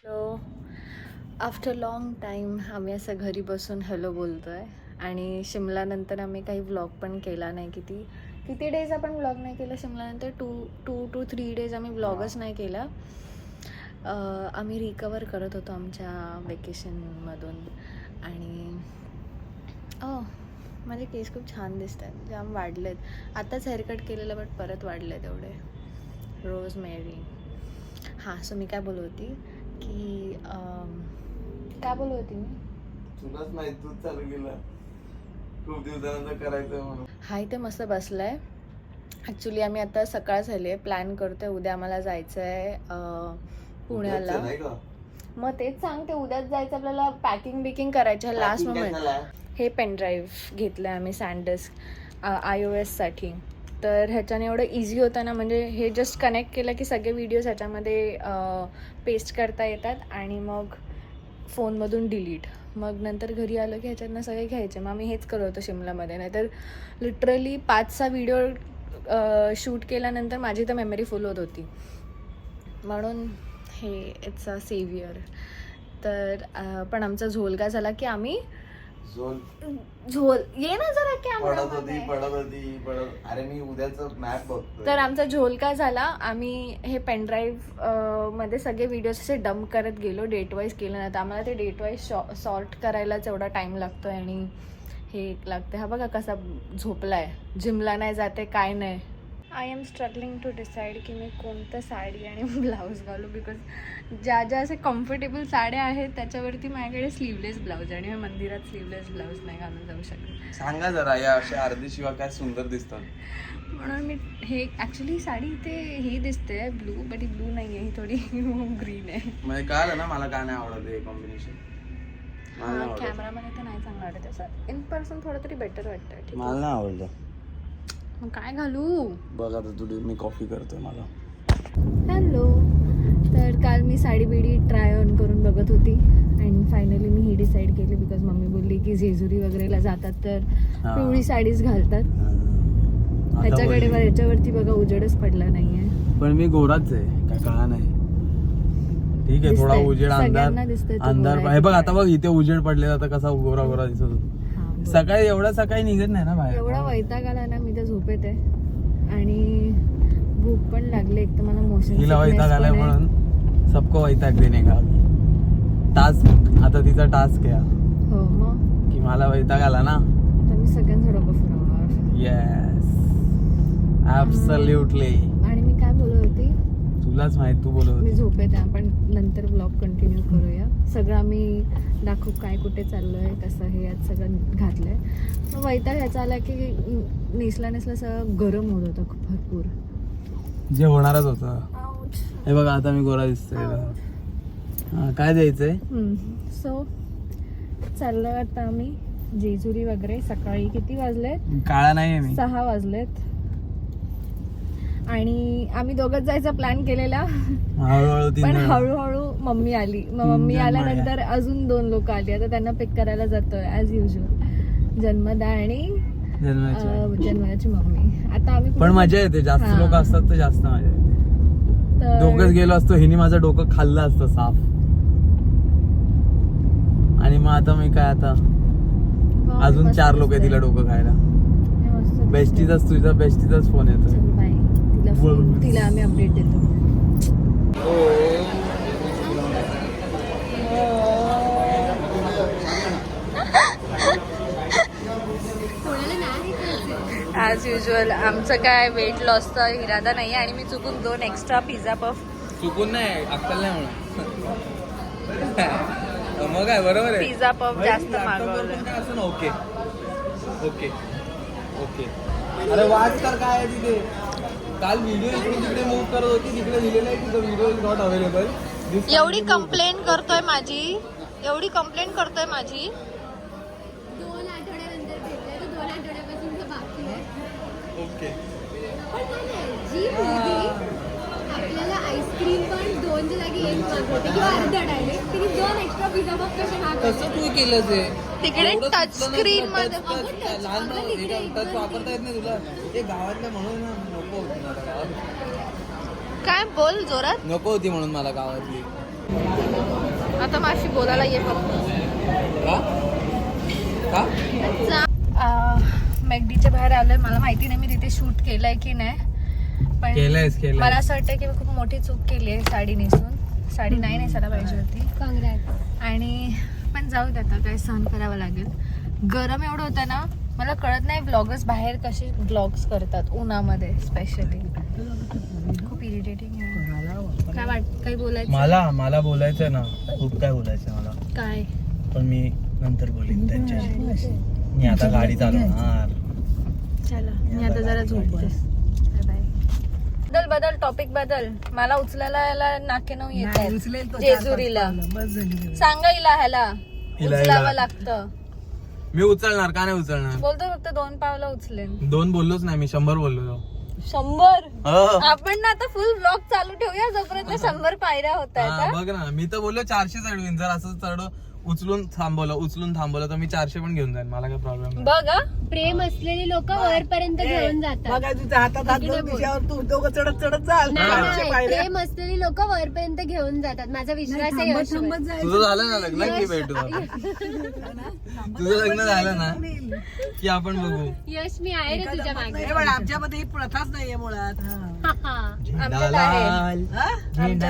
Hello. After long time आम्ही असं घरी बसून हॅलो बोलतो आहे. आणि शिमल्यानंतर आम्ही काही व्लॉग पण केला नाही. किती डेज आपण व्लॉग नाही केला शिमल्यानंतर. 2 to 3 डेज आम्ही व्लॉगच नाही केला. आम्ही रिकवर करत होतो आमच्या वेकेशनमधून. आणि माझे केस खूप छान दिसत आहेत, जाम वाढलेत. आत्ताच हेअरकट केलेलं बट परत वाढले तेवढे. रोज मेरी. हां, सो मी काय बोलत होती की काय बोलत होती मी. तुलाच माहित, तूच चालू केलं खूप दिवसानंतर करायचं म्हणून. हाय ते मस्त बसलाय. ॲक्च्युली आम्ही आता सकाळ झाली आहे, प्लॅन करतोय. उद्या आम्हाला जायचं आहे पुण्याला. मग तेच सांगते, उद्याच जायचं आपल्याला. पॅकिंग बिकिंग करायचं आहे लास्ट मोमेंट. हे पेनड्राईव्ह घेतलं आहे आम्ही सॅनडिस्क iOS-साठी. तर ह्याच्याने एवढं इझी होतं ना, म्हणजे हे जस्ट कनेक्ट केलं की सगळे व्हिडिओज ह्याच्यामध्ये पेस्ट करता येतात आणि मग फोनमधून डिलीट. मग नंतर घरी आलं की ह्याच्यातनं सगळे घ्यायचे. मग आम्ही हेच करत होतो शिमल्यामध्ये. नाहीतर लिटरली 5-6 व्हिडिओ शूट केल्यानंतर माझी तर मेमरी फुल होत होती. म्हणून हे इट्स अ सेव्हियर. तर पण आमचा झोल काय झाला की आम्ही झोल ये ना जरा पडत होती. अरे मी उद्याचं मॅप बघतोय. तर आमचा झोल काय झाला, आम्ही हे पेनड्राईव्ह मध्ये सगळे व्हिडिओज असे डंप करत गेलो. डेट वाईज केलं नाही तर आम्हाला ते डेट वाईज सॉर्ट करायलाच एवढा टाईम लागतो आहे. आणि हे लागते. हा बघा कसा झोपलाय, जिमला नाही जाते, काय नाही. I am struggling to decide की मी कोणतं साडी आणि ब्लाऊज घालू. बिकॉज ज्या असे कम्फर्टेबल साड्या आहेत त्याच्यावरती माझ्याकडे स्लीवलेस ब्लाऊज आहे. आणि मी मंदिरात स्लीवलेस ब्लाऊज नाही घालून जाऊ शकत. सांगा जरा, या अशा अर्धी शिवा काय सुंदर दिसतात. म्हणून मी हे ॲक्च्युली साडी इथे ही दिसते ब्लू, बट ही ब्लू नाही आहे, ही थोडी ग्रीन आहे. म्हणजे कळलं ना मला काय नाही आवडत हे कॉम्बिनेशन. कॅमेरामध्ये तर नाही चांगलं वाटत असं. इन पर्सन थोडं तरी बेटर वाटतं. मला नाही आवडलं. मग काय घालू. बघ आता तुझी मी कॉफी करतोय मला. हॅलो. तर काल मी साडी बिडी ट्राय ऑन करून बघत होती and finally me he decide केली. बिकॉज मम्मी बोलली की जेजुरी वगैरेला जातात तर पिवळी साडीज घालतात. ह्याच्याकडे ह्याच्यावरती बघा उजेडच पडला नाहीये. पण मी गोराच आहे, काय कळा नाही. ठीक आहे, थोडा उजेड अंधार हे बघ. आता बघ इथे उजेड पडलेला, आता कसा गोरा गोरा दिसत होता. सकाळी एवढा सकाळी निघत नाही ना बाहेर. एवढा वैताग आला ना, मी तर झोपेत आहे आणि भूक पण लागली. एक तर मला मोशन तिला वैताग आलाय म्हणून सबको वैताग देणे का टास्क. आता तिचा टास्क आहे. हो मग की मला वैताग आला ना तर मी सगळ्यांचं डोकं फिरवणार. Yes, absolutely. आणि मी काय बोलत होती तुलाच माहित, तू बोलत मी होती. झोपेत आहे. आपण नंतर ब्लॉग कंटिन्यू करूया. सगळं आम्ही दाखवू काय कुठे चाललोय कसं हे यात सगळं घातलंय. मग वैताग ह्याचा आला की नेसला सगळं गरम होत होतं खूप भरपूर. जे होणारच होतं. हे बघा आता मी गोरा दिसतोय. हा, काय द्यायचंय. सो चाललोय आता आम्ही जेजुरी वगैरे. सकाळी किती वाजलेत. काळा नाहीये मी. 6 वाजलेत. आणि आम्ही दोघंच जायचा प्लॅन केलेला. पण हळूहळू मम्मी आली. मग मम्मी आल्यानंतर अजून 2 लोक आली. आता त्यांना पिक करायला जातोय ऍज युजल. जन्मदा आणि जन्मदाची मम्मी. आता आम्ही पण मजा येते, जास्त लोक असतात तर जास्त मजा येते. दोघंच गेलो असतो, हिने माझं डोकं खाल्लं असतं साफ. आणि मग आता मी काय, आता अजून 4 लोक आहे तिला डोकं खायला. बेस्टीचाच, तुझा बेस्टीचाच फोन येतो. तिला आम्ही अपडेट देतो. ॲज युजल आमचं काय वेट लॉसचा इरादा नाही आहे. आणि मी चुकून 2 एक्स्ट्रा पिझ्झा पफ. चुकून नाही, अक्कल नाही म्हणून. मग काय बरोबर आहे. पिझ्झा पफ जास्त मागवलं. असं ना. Okay okay okay. अरे वाच तर काय आहे तिथे. काल व्हिडिओ इकडे तिकडे मूव्ह करत होती, तिकडे लिहिलेलं आहे की व्हिडिओ इज नॉट अवेलेबल. एवढी कंप्लेंट करतोय माझी. 2 आठवड्यानंतर भेटले तर 2 आठवड्यापासून बाकी आहे. ओके. जी आपल्याला आईस्क्रीम पण 2च्या जागी 1 मागवते किंवा अर्धा डायरेक्ट. तिने 2 एक्स्ट्रा पिझ्झा पफ कसे कसं तू केलंच आहे तिकडे टच स्क्रीन मध्ये. लहान टच वापरता येत नाही तुला. हे गावातलं म्हणून नको होती मला. काय बोल जोरात. नको होती म्हणून मला गावातली. आता माशी बोलायला ये मॅगडीच्या बाहेर आलोय. मला माहिती नाही मी तिथे शूट केलंय की नाही, पण मला असं वाटतं की मी खूप मोठी चूक केली आहे साडी नेसून. साडी नाही नेसायला पाहिजे होती. आणि पण जाऊ दे, आता काय सहन करावं लागेल. गरम एवढं होतं ना, मला कळत नाही ब्लॉगर्स बाहेर कसे ब्लॉग्स करतात उन्हामध्ये स्पेशली. खूप इरिटेटिंग आहे. काय बोलायचं मला बोलायचं ना, खूप काय बोलायचं मला. काय पण मी नंतर बोलेन त्यांच्याशी. मी आता गाडी चालवणार. चला मी आता जरा झोपते. बदल टॉपिक बदल. मला उचलायला याला नाके नऊ येत आहेत जेजुरीला. सांगा हिला ह्याला उचलावं लागतं. मी उचलणार का नाही उचलणार. बोलतो फक्त 2 पावलं उचलेन. 2 बोललोच नाही मी, 100 बोललो. 100? आपण ना आता फुल ब्लॉग चालू ठेवूया जोपर्यंत 100 पायऱ्या होत आहेत. बघ ना, मी तर बोललो 400 चढवीन. जर असं चढ उचलून थांबवलं तर मी 400 पण घेऊन जाईन. मला काय प्रॉब्लेम. बघा प्रेम असलेली लोक वरपर्यंत घेऊन जातात. प्रेम असलेली लोक वरपर्यंत घेऊन जातात. माझा विश्वास आहे. तुझं झालं ना लग्न की भेटू. तुझं लग्न झालं ना की आपण बघू. यश मी आहे रे तुझ्या मागे. आमच्यामध्ये ही प्रथाच नाहीये मुळात. आमच्यात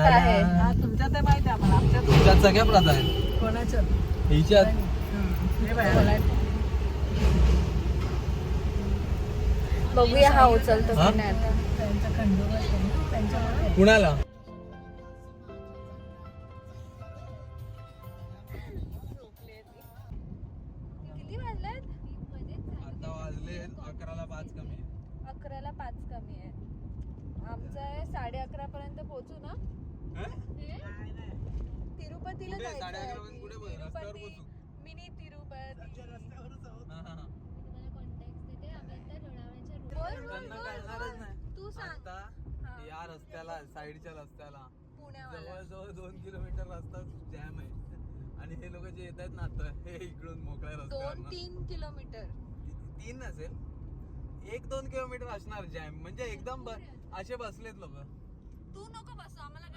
आहे. तुमच्यात आहे माहिती आम्हाला. आमच्यात तुमच्यात सगळ्या प्रथा आहेत. कोणाच्या हिच्यात बघूया हा उचलतो की नाही आता. कुणाला किती वाजलेत? आता वाजले 11ला 5 कमी. 11ला 5 कमी आहे. आमचं आहे 11:30 पर्यंत पोहोचू ना. तिरुपतीला जायचं. मिनी तिरुपती. तू सांग. या रस्त्याला साईडच्या रस्त्याला पुण्यावाला जवळ 2 किलोमीटर रस्ता जॅम आहे. आणि हे लोक जे येत आहेत ना आता हे इकडून मोकळ्या रस्त्यावर 2-3 किलोमीटर. 3 नसेल, 1-2 किलोमीटर असणार जॅम. म्हणजे एकदम असे बसलेत लोक. तू नको बसू, आम्हाला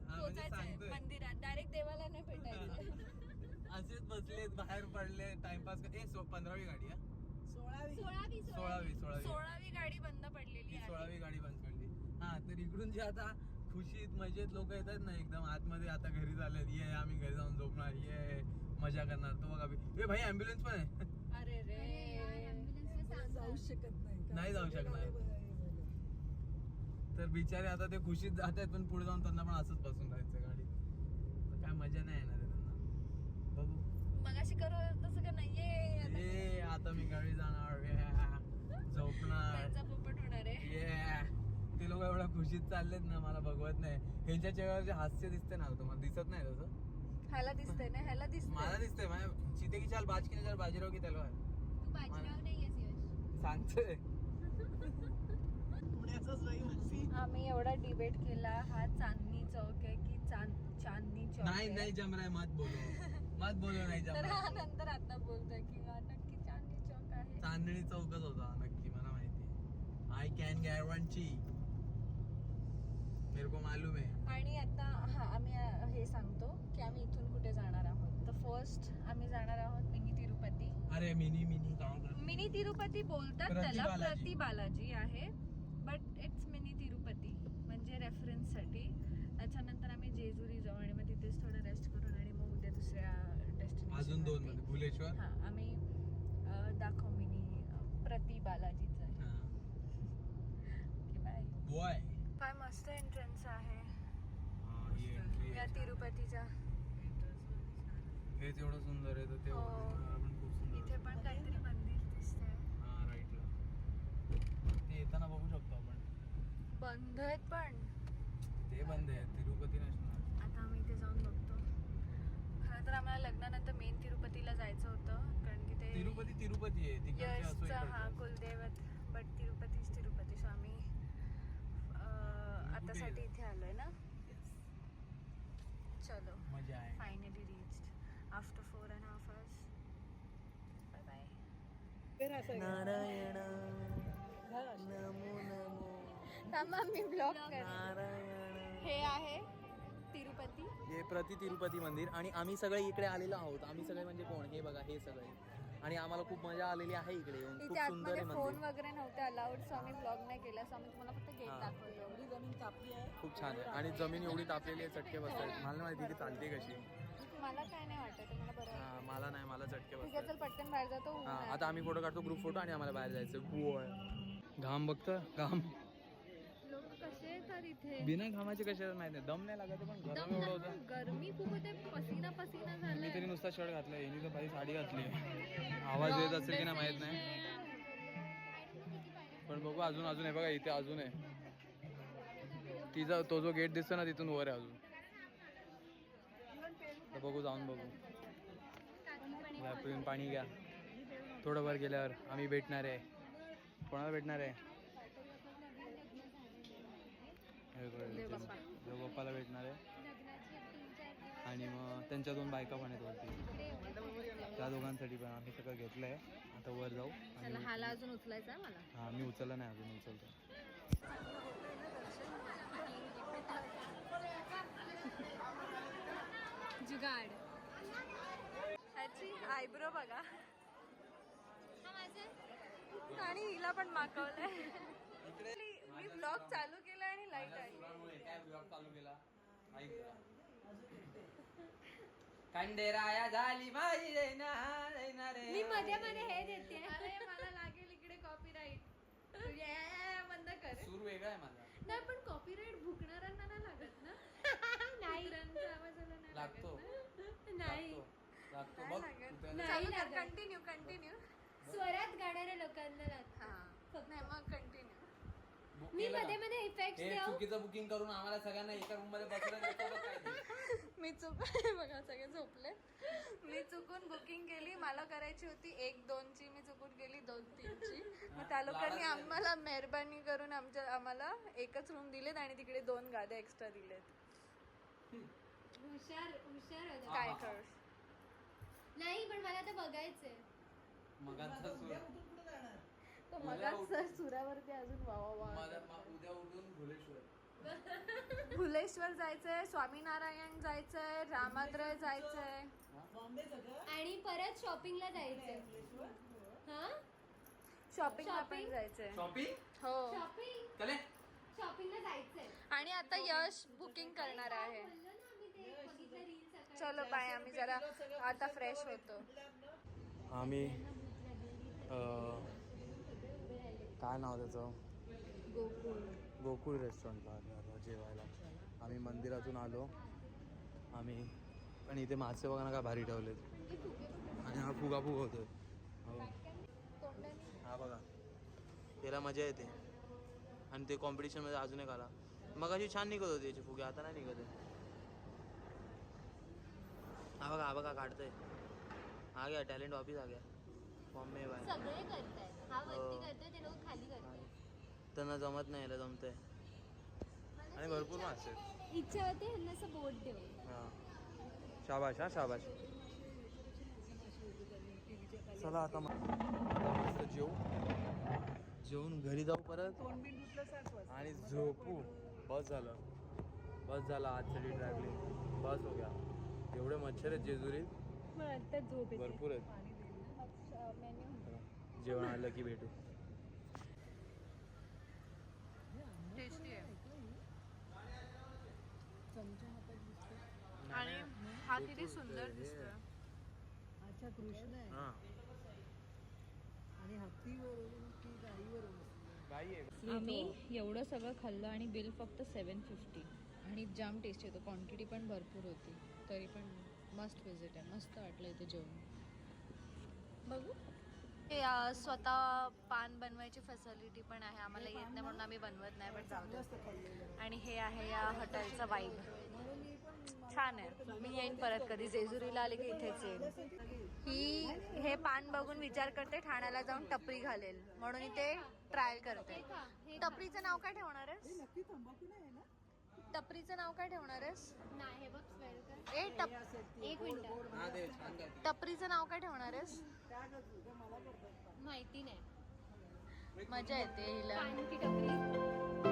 पोहोचायचंय मंदिरात. डायरेक्ट देवाला नाही भेटायचं. असेच बसलेत, बाहेर पडले, टाइमपास. 15वी गाडी आहे. 16वी गाडी बंद पडलेली आहे. 16वी गाडी बंद पडली. हा, तर इकडून जे आता खुशीत मजेत लोक येतात ना एकदम आतमध्ये, आता घरी झालेत, ये आम्ही घरी जाऊन झोपणार, ये मजा करणार. तो बघा ए भाई ऍम्ब्युलन्स पण आहे. अरे रे, जाऊ शकत नाही जाऊ शकणार. तर बिचारे आता ते खुशीत जात आहेत, पण पुढे जाऊन त्यांना पण असंच बसून राहायचं गाडीत. काय मजा नाही येणार आहे त्यांना. बघू मगाशी करू तसं का नाहीये. आता मी गाडी जाणार, झोपणार, त्यांचा पोपट होणार आहे. ते लोक एवढ्या खुशीत चाललेत ना, मला बघवत नाही. ह्यांच्या चेहऱ्यावर जे हास्य दिसते ना, तुम्हाला दिसत नाही तसं. ह्याला दिसतंय ना, ह्याला दिसतंय. मला दिसतंय. माझ्या चिते की चाल बाज की नजर बाजीराव की तलवार. तू बाजीराव नाहीयेस यश. सांगतोय. आम्ही एवढा डिबेट केला. हा चांदणी चौक आहे की चांदणी चौक नाही जम रहा है, मत बोलो नाही जम तर रहा. हा नंतर आता बोलतोय की नक्की चांदणी चौक आहे. चांदणी चौकच होता नक्की, मला माहिती. आय कॅन गॅरंटी, मेरे को मालूम है. आणि आता आम्ही हे सांगतो की आम्ही इथून कुठे जाणार आहोत. तर फर्स्ट आम्ही जाणार आहोत मिनी तिरुपती. अरे मिनी मिनी तिरुपती बोलतात त्याला, प्रति बालाजी आहे, बट इट्स मिनी तिरुपती म्हणजे रेफरन्स साठी. त्याच्यानंतर आम्ही जेजुरी जाऊ आणि मग तिथेच थोडं रेस्ट करून आणि मग उद्या दुसऱ्या डेस्टिनेशन अजून 2 मध्ये भुलेश्वर. हा आम्ही दाखव मिनी प्रति बालाजीचं. बॉय काय मस्त एंट्रन्स आहे या हे तिरुपतीचा. हेच एवढं सुंदर आहे, तर ते हो. पण खूप सुंदर. इथे पण काहीतरी मंदिर दिसतंय. हा राईटला ते येताना बघू शकतो आपण. बंद आहेत पण. ते बंद आहे, तिरुपती नसणार. आता आम्ही इथे जाऊन बघतो. खरं तर आम्हाला लग्नानंतर मेन तिरुपतीला जायचं होतं, कारण की ते तिरुपती आहे तिकडचे असो यशचा हा इकडचं. कुलदैवत. बट तिरुपती. सो आम्ही आता साठी इथे आलोय ना. चलो मजा आहे. Finally reached after 4.5 hours. Bye bye. Narayan नमो नमो थांबा मी ब्लॉग कर. नारायण. हे आहे तिरुपती. हे प्रति तिरुपती मंदिर. आणि आम्ही सगळे इकडे आलेलो आहोत. आम्ही सगळे म्हणजे कोण, हे बघा हे सगळे. आणि आम्हाला खूप मजा आलेली आहे इकडे येऊन. खूप सुंदर आहे फोन मंदिर. वगैरे नव्हते अलाउड, सो आम्ही ब्लॉग नाही केला. सो आम्ही तुम्हाला फक्त गेट हा. दाखवतो. एवढी जमीन तापली आहे. खूप छान आहे. आणि जमीन एवढी तापलेली आहे, चटके बसतात. मला नाही माहिती की चालते कशी. मला काय नाही वाटत, मला बरं हा, मला नाही, मला चटके ठीक आहे, बसतात. चल पटकन बाहेर जातो. हा, आता आम्ही फोटो काढतो, ग्रुप फोटो, आणि आम्हाला बाहेर जायचं. घाम बघतं, घाम. लोक कसे येतात इथे. बिना घामाचे कसे माहिती नाही, दम नाही लागत, पण गरम एवढं होतं. गरमी खूप होते, पसीना पसीना मी झालाय. तरी नुसता शर्ट घातला, यांनी तर बाई साडी घातली. आवाज येत असेल की नाही माहित नाही, पण बघू. अजून आहे बघा, इथे अजून आहे. तिचा तो जो गेट दिसतो ना, तिथून वर आहे अजून. तर बघू, जाऊन बघू. पिऊन पाणी घ्या. थोडं वर गेल्यावर आम्ही भेटणार आहे. कोणाला भेटणार आहे? देवबाप्पाला भेटणार आहे. आणि मग त्यांच्या 2 बायका पण आहेत वरती, त्या दोघांसाठी पण आम्ही सगळं घेतलं आहे. आता वर जाऊ. आणि हाला अजून उचलायचं आहे मला. हा, मी उचललं नाही अजून, उचलतो. जुगाड. ह्याची आयब्रो बघा, आणि हिला पण मागवलंय. मी ब्लॉग चालू केला आणि लाईट आली. काय ब्लॉग चालू केला? कंडेराया झाली माझी रे. मी मध्ये मध्ये हे देते. अरे मला लागेल इकडे कॉपीराईट. बंद कर. सूर वेगळा आहे माझा. नाही, पण कॉपीराईट भुकणाऱ्यांना नाही लागत ना. नाही कुत्र्यांच्या आवाजाला नाही लागतो, लागत ना? नाही लागतो बघ. नाही लागत. Continue continue. स्वरात गाणाऱ्या लोकांना लागतं. हा नाही, मग कंटिन्यू. मी मध्ये मध्ये इफेक्ट हे देऊ. चुकीचं बुकिंग करून आम्हाला सगळ्यांना एका रूम मध्ये बसवलं. मी बघा सगळे झोपले. मी चुकून बुकिंग केली. मला करायची होती 1-2ची, मी चुकून केली 2-3ची. मग त्या लोकांनी आम्हाला मेहरबानी करून आम्हाला एकच रूम दिलेत आणि तिकडे 2 गाद्या एक्स्ट्रा दिलेत. हुशार हुशार होतं. काय कर. नाही पण मला आता बघायचंय. मगाचा सूर. तो मगाच सुरावरती अजून वा. उद्या उठून भुलेश्वर. भुलेश्वर जायचंय, स्वामीनारायण जायचंय, रामात्रय जायचंय. बॉम्बे सगळं आणि परत शॉपिंगला जायचंय. हा शॉपिंगला पण Shopping? जायचंय. शॉपिंग. हो. शॉपिंगला जायचंय. आणि आता यश बुकिंग करणार आहे. बोललो ना आम्ही ते बघितलं रील सकाळी. चलो बाय, आम्ही जरा आता फ्रेश होतो. आम्ही काय नाव त्याचं, गोकुळ रेस्टॉरंटला आलो जेवायला. आम्ही मंदिरातून आलो आम्ही. पण इथे मासे बघा ना काय भारी ठेवलेत. आणि हा फुगा होतोय. हा बघा, त्याला मजा येते. आणि ते कॉम्पिटिशनमध्ये अजून एक आला. मग अशी छान निघत होती याची फुगे, आता नाही निघत आहे. हा बघा काढतोय. हा गया टॅलेंट ऑफिस आ गया फॉर्म में बाय. सगळे करतायत. हा वरती करतोय, ते लोक खाली करतायत. त्यांना जमत नाही, याला जमतंय. आणि भरपूर मासे आहेत. इच्छा होते ह्यांना असं बोट देऊ. हा, शाबाश हा शाबाश. चला आता मस्त जेवून घरी जाऊ परत आणि झोपू. बस झालं आजसाठी ट्रॅव्हलिंग. बस हो गया. एवढे मच्छर आहेत जेजुरीत, भरपूर आहेत. जेवण आलं की भेटू. टेस्टी आहे. आणि हा किती सुंदर दिसतोय. अच्छा कृष्ण आहे. हा, आणि हत्तीवर की गाईवर गाई आहे. आम्ही एवढं सगळं खाल्लं आणि बिल फक्त 750. आणि जाम टेस्टी होतं. क्वांटिटी पण भरपूर होती. तरी पण मस्त विजिट आहे. मस्त वाटलं इथे जेवण. बघू. स्वतः पान बनवायची फॅसिलिटी पण आहे. आम्हाला येत नाही म्हणून आम्ही बनवत नाही, पण चालतं. आणि हे आहे या हॉटेलचा वाईब. छान आहे. मी येईन परत कधी जेजुरीला आले की इथेच येईन. हे पान बघून विचार करते ठाण्याला जाऊन टपरी घालेल म्हणून इथे ट्रायल करते. टपरीचं नाव काय ठेवणार आहेस? नक्की तंबाखू नाही आहे ना. टपरीचं नाव काय ठेवणार आहेस? नाही हे बघ स्मेल कर. एक मिनिट. टपरीचं नाव काय ठेवणार आहेस? माहिती नाही. मजा येते हिला. पान की टपरी.